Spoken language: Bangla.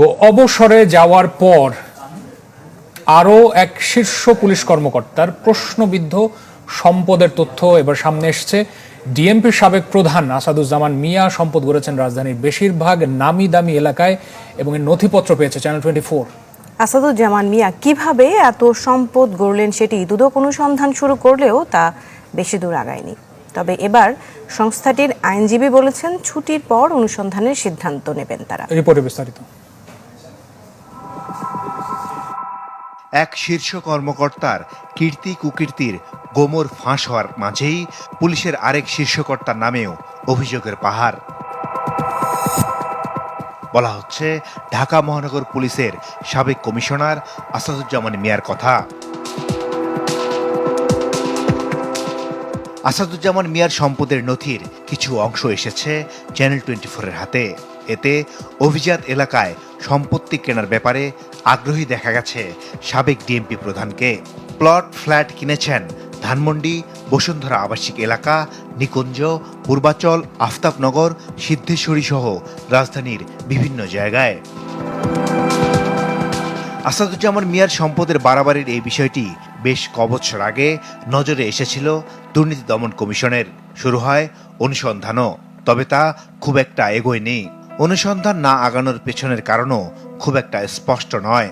অবসরে যাওয়ার পর আরও এক শীর্ষ পুলিশ কর্মকর্তার প্রশ্নবিদ্ধ সম্পদের তথ্য এবার সামনে এসছে। ডিএমপির সাবেক প্রধান আসাদুজ্জামান মিয়া সম্পদ গড়েছেন রাজধানীর বেশিরভাগ নামি দামি এলাকায় এবং এর নথিপত্র পেয়েছে চ্যানেল 24। আসাদুজ্জামান মিয়া কিভাবে এত সম্পদ গড়লেন সেটি দুদক অনুসন্ধান শুরু করলেও তা বেশি দূর আগায়নি। তবে এবার সংস্থাটির আইনজীবী বলেছেন ছুটির পর অনুসন্ধানের সিদ্ধান্ত নেবেন তারা। রিপোর্টে বিস্তারিত। এক শীর্ষ কর্মকর্তার কীর্তি কুকীর্তির গোমর ফাঁস হওয়ার মাঝেই পুলিশের আরেক শীর্ষকর্তার নামেও অভিযোগের পাহাড়। বলা হচ্ছে ঢাকা মহানগর পুলিশের সাবেক কমিশনার আসাদুজ্জামান মিয়ার কথা। আসাদুজ্জামান মিয়ার সম্পদের নথির কিছু অংশ এসেছে চ্যানেল 24-এর হাতে। এতে অভিজাত এলাকায় সম্পত্তি কেনার ব্যাপারে আগ্রহী দেখা গেছে সাবেক ডিএমপি প্রধানকে। প্লট ফ্ল্যাট কিনেছেন ধানমন্ডি, বসুন্ধরা আবাসিক এলাকা, নিকুঞ্জ, পূর্বাচল, আফতাবনগর, সিদ্ধেশ্বরী সহ রাজধানীর বিভিন্ন জায়গায়। আসাদুজ্জামান মিয়ার সম্পদের বাড়াবাড়ির এই বিষয়টি বেশ কবছর আগে নজরে এসেছিল দুর্নীতি দমন কমিশনের। শুরু হয় অনুসন্ধানও, তবে তা খুব একটা এগোয়নি। অনুসন্ধান না আগানোর পেছনের কারণও খুব একটা স্পষ্ট নয়।